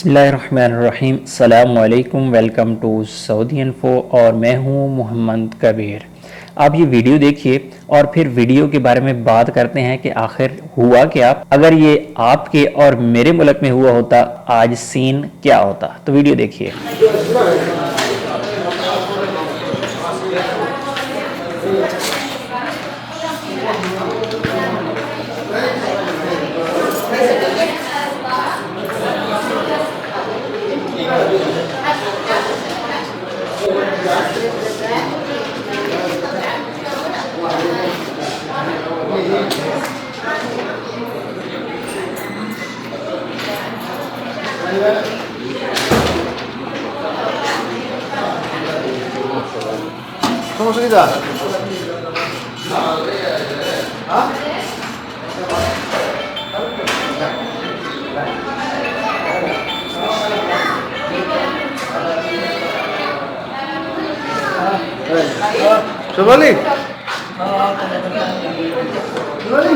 बिस्मिल्लाहिर्रहमानिर्रहीम अस्सलामुअलैकुम। Welcome to Saudi info और मैं हूं मोहम्मद कबीर। आप ये वीडियो देखिए और फिर वीडियो के बारे में बात करते हैं कि आखिर हुआ क्या। अगर ये आपके और मेरे मुल्क में हुआ होता आज सीन क्या होता। तो वीडियो देखिए। ¿Cómo se quita? ¿Ah? ¿Somali? ¿Somali?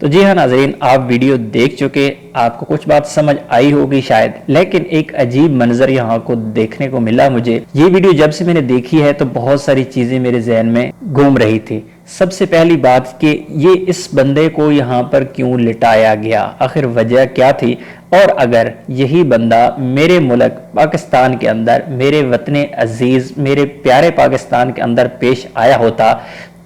तो जी हाँ नाज़रीन, आप वीडियो देख चुके, आपको कुछ बात समझ आई होगी शायद, लेकिन एक अजीब मंजर यहाँ को देखने को मिला मुझे। ये वीडियो जब से मैंने देखी है तो बहुत सारी चीजें मेरे जहन में घूम रही थी। सबसे पहली बात कि ये इस बंदे को यहाँ पर क्यों लिटाया गया, आखिर वजह क्या थी। और अगर यही बंदा मेरे मुल्क पाकिस्तान के अंदर, मेरे वतन अजीज, मेरे प्यारे पाकिस्तान के अंदर पेश आया होता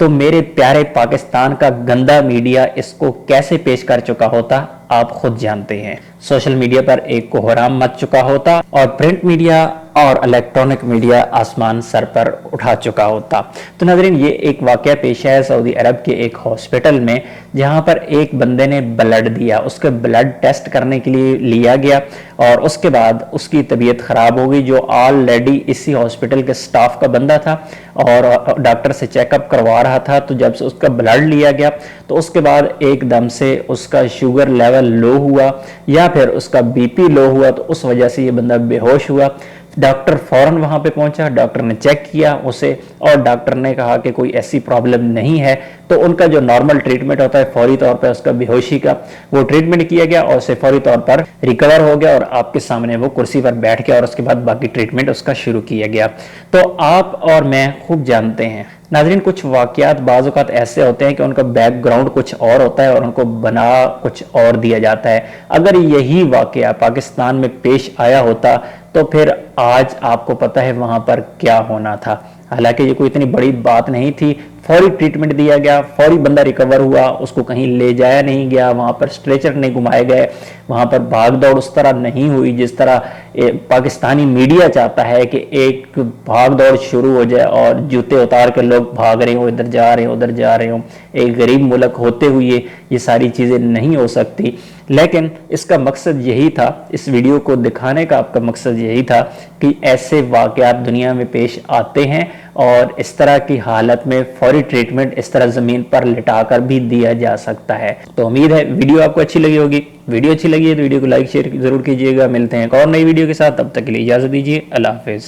तो मेरे प्यारे पाकिस्तान का गंदा मीडिया इसको कैसे पेश कर चुका होता आप खुद जानते हैं। सोशल मीडिया पर एक कोहराम मच चुका होता और प्रिंट मीडिया और इलेक्ट्रॉनिक मीडिया आसमान सर पर उठा चुका होता। तो नाज़रीन, ये एक वाकया पेश है सऊदी अरब के एक हॉस्पिटल में, जहां पर एक बंदे ने ब्लड दिया। उसके ब्लड टेस्ट करने के लिए लिया गया और उसके बाद उसकी तबीयत ख़राब हो गई। जो ऑलरेडी इसी हॉस्पिटल के स्टाफ का बंदा था और डॉक्टर से चेकअप करवा रहा था, तो जब से उसका ब्लड लिया गया तो उसके बाद एकदम से उसका शुगर लेवल लो हुआ या फिर उसका बीपी लो हुआ, तो उस वजह से ये बंदा बेहोश हुआ। डॉक्टर फौरन वहां पे पहुंचा, डॉक्टर ने चेक किया उसे और डॉक्टर ने कहा कि कोई ऐसी प्रॉब्लम नहीं है। तो उनका जो नॉर्मल ट्रीटमेंट होता है, फौरी तौर पर उसका बेहोशी का वो ट्रीटमेंट किया गया और उसे फौरी तौर पर रिकवर हो गया और आपके सामने वो कुर्सी पर बैठ गया और उसके बाद बाकी ट्रीटमेंट उसका शुरू किया गया। तो आप और मैं खूब जानते हैं नाज़रीन, कुछ वाक़यात बाज़ औक़ात ऐसे होते हैं कि उनका बैकग्राउंड कुछ और होता है और उनको बना कुछ और दिया जाता है। अगर यही वाक़या पाकिस्तान में पेश आया होता तो फिर आज आपको पता है वहाँ पर क्या होना था। हालांकि ये कोई इतनी बड़ी बात नहीं थी, फौरी ट्रीटमेंट दिया गया, फौरी बंदा रिकवर हुआ, उसको कहीं ले जाया नहीं गया, वहाँ पर स्ट्रेचर नहीं घुमाए गए, वहाँ पर भाग दौड़ उस तरह नहीं हुई जिस तरह पाकिस्तानी मीडिया चाहता है कि एक भाग दौड़ शुरू हो जाए और जूते उतार के लोग भाग रहे हो, इधर जा रहे हो उधर जा रहे हो। एक गरीब मुल्क होते हुए ये सारी चीज़ें नहीं हो सकती। लेकिन इसका मकसद यही था, इस वीडियो को दिखाने का आपका मकसद यही था कि ऐसे वाक़यात दुनिया में पेश आते हैं और इस तरह की हालत में फौरी ट्रीटमेंट इस तरह ज़मीन पर लिटाकर भी दिया जा सकता है। तो उम्मीद है वीडियो आपको अच्छी लगी होगी। वीडियो अच्छी लगी है तो वीडियो को लाइक शेयर ज़रूर कीजिएगा। मिलते हैं एक और नई वीडियो के साथ, तब तक के लिए इजाज़त दीजिए। अल्लाह हाफ़िज़।